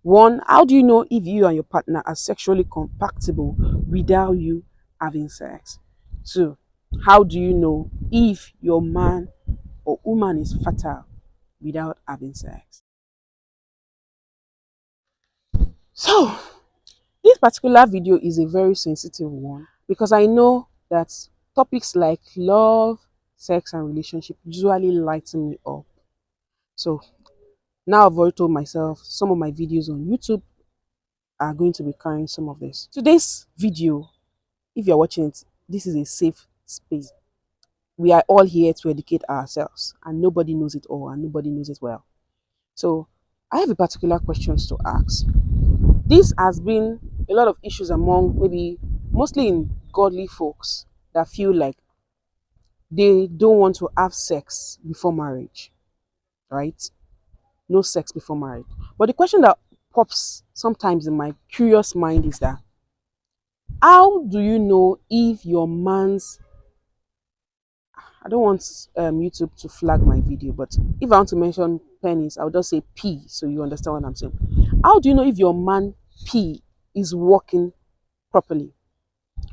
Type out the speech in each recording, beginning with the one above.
One, how do you know if you and your partner are sexually compatible without you having sex? Two, how do you know if your man or woman is fertile without having sex? So, this particular video is a very sensitive one because I know that topics like love, sex, and relationship usually lighten me up. So, now I've already told myself some of my videos on YouTube are going to be carrying some of this. Today's video, if you're watching it, this is a safe space. We are all here to educate ourselves, and nobody knows it all and nobody knows it well. So, I have a particular questions to ask. This has been a lot of issues among maybe mostly in godly folks that feel like they don't want to have sex before marriage, right? No sex before marriage. But the question that pops sometimes in my curious mind is that how do you know if your man's, I don't want YouTube to flag my video, but if I want to mention penis, I'll just say P so you understand what I'm saying. How do you know if your man P is working properly?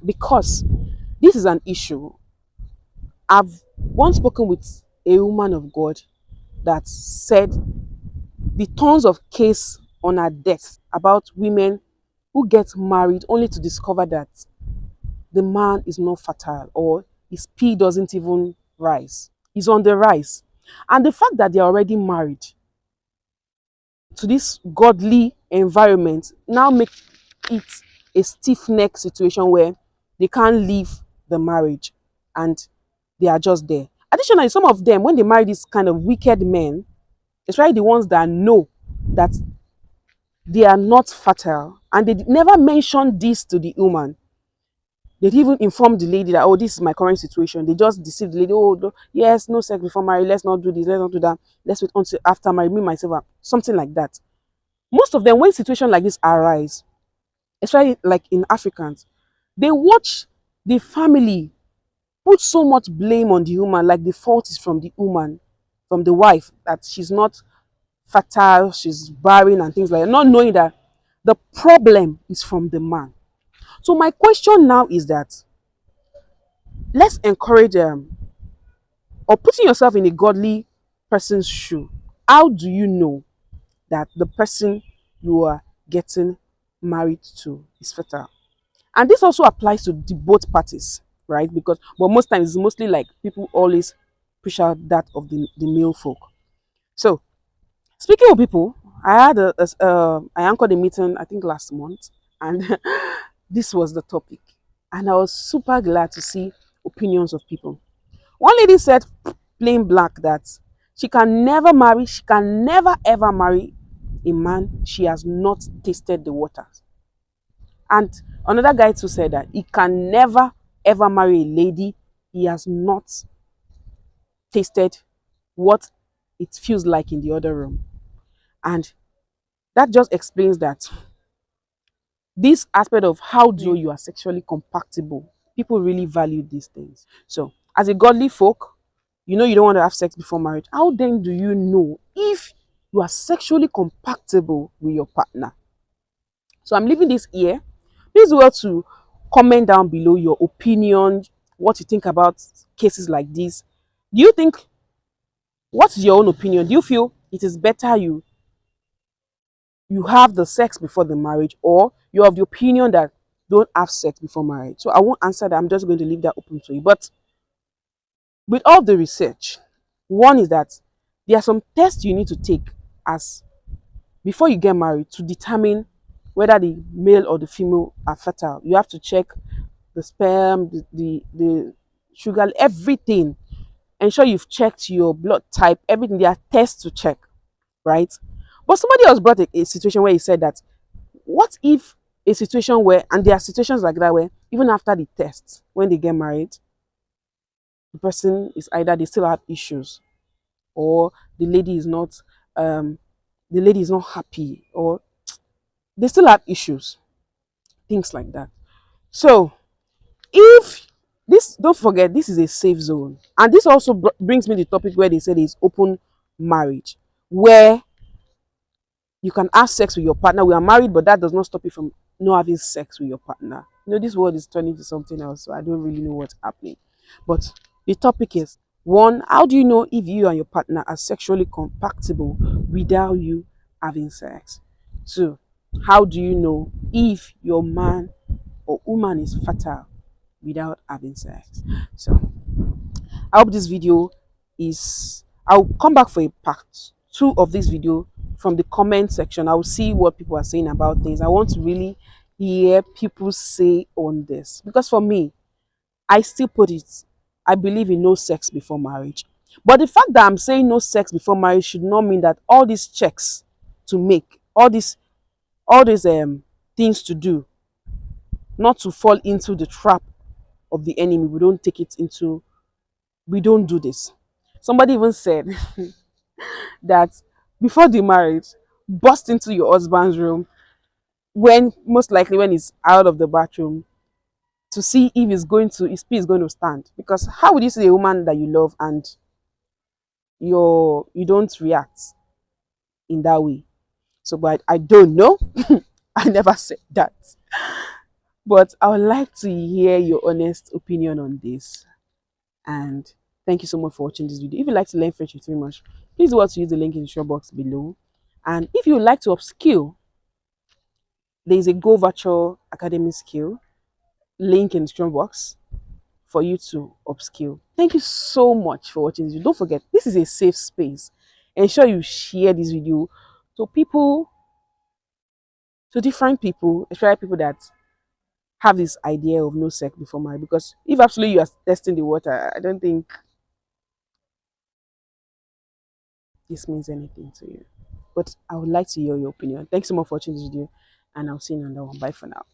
Because this is an issue. I've once spoken with a woman of God that said the tons of case on her desk about women who get married only to discover that the man is not fertile or his P doesn't even rise. He's on the rise. And the fact that they're already married to this godly environment now makes it a stiff neck situation where they can't leave the marriage and they are just there. Additionally, some of them, when they marry these kind of wicked men, especially the ones that know that they are not fertile and they never mention this to the woman. They even inform the lady that, oh, this is my current situation. They just deceive the lady. Oh, no, yes, no sex before marriage. Let's not do this. Let's not do that. Let's wait until after marriage. Me, myself, something like that. Most of them, when situations like this arise, especially like in Africans, they watch the family put so much blame on the woman, like the fault is from the woman, from the wife, that she's not fertile, she's barren and things like that, not knowing that the problem is from the man. So my question now is that let's encourage or putting yourself in a godly person's shoe. How do you know that the person you are getting married to is fertile? And this also applies to the both parties, right? Because but most times it's mostly like people always push out that of the male folk. So speaking of people, I had I anchored a meeting I think last month, and this was the topic, and I was super glad to see opinions of people. One lady said plain black that she can never marry, she can never ever marry a man she has not tasted the waters. And another guy too said that he can never ever marry a lady he has not tasted what it feels like in the other room. And that just explains that this aspect of how do you are sexually compatible, people really value these things. So as a godly folk, you know you don't want to have sex before marriage. How then do you know if you are sexually compatible with your partner? So I'm leaving this here. Please well to comment down below your opinion, what you think about cases like this. Do you think, what's your own opinion? Do you feel it is better you have the sex before the marriage, or you're of the opinion that don't have sex before marriage? So I won't answer that. I'm just going to leave that open to you. But with all the research, one is that there are some tests you need to take as before you get married to determine whether the male or the female are fertile. You have to check the sperm, the sugar, everything. Ensure you've checked your blood type, everything. There are tests to check, right? But somebody else brought a situation where he said that, what if a situation where, and there are situations like that where even after the test, when they get married, the person is either they still have issues, or the lady is not happy, or they still have issues, things like that. So if this, don't forget, this is a safe zone, and this also brings me to the topic where they said is open marriage, where You can have sex with your partner. We are married, but that does not stop you from not having sex with your partner. This world is turning to something else, so I don't really know what's happening. But the topic is one, how do you know if you and your partner are sexually compatible without you having sex? Two, how do you know if your man or woman is fertile without having sex? So I hope this video is, I'll come back for a part two of this video from the comment section. I'll see what people are saying about things. I want to really hear people say on this, because for me, I still put it, I believe in no sex before marriage. But the fact that I'm saying no sex before marriage should not mean that all these checks to make, all these things to do, not to fall into the trap of the enemy. We don't do this. Somebody even said that before the marriage, bust into your husband's room when, most likely when he's out of the bathroom, to see if his pee is going to stand. Because how would you see a woman that you love and you don't react in that way? So, but I don't know. I never said that. But I would like to hear your honest opinion on this. And thank you so much for watching this video. If you'd like to learn French with me much, please do what to use the link in the show box below. And if you would like to upskill, there is a Go Virtual Academy skill link in the description box for you to upskill. Thank you so much for watching this video. Don't forget, this is a safe space. Ensure you share this video to people, to different people, especially people that have this idea of no sex before marriage. Because if absolutely you are testing the water, I don't think this means anything to you. But I would like to hear your opinion. Thanks so much for watching this video, and I'll see you in another one. Bye for now.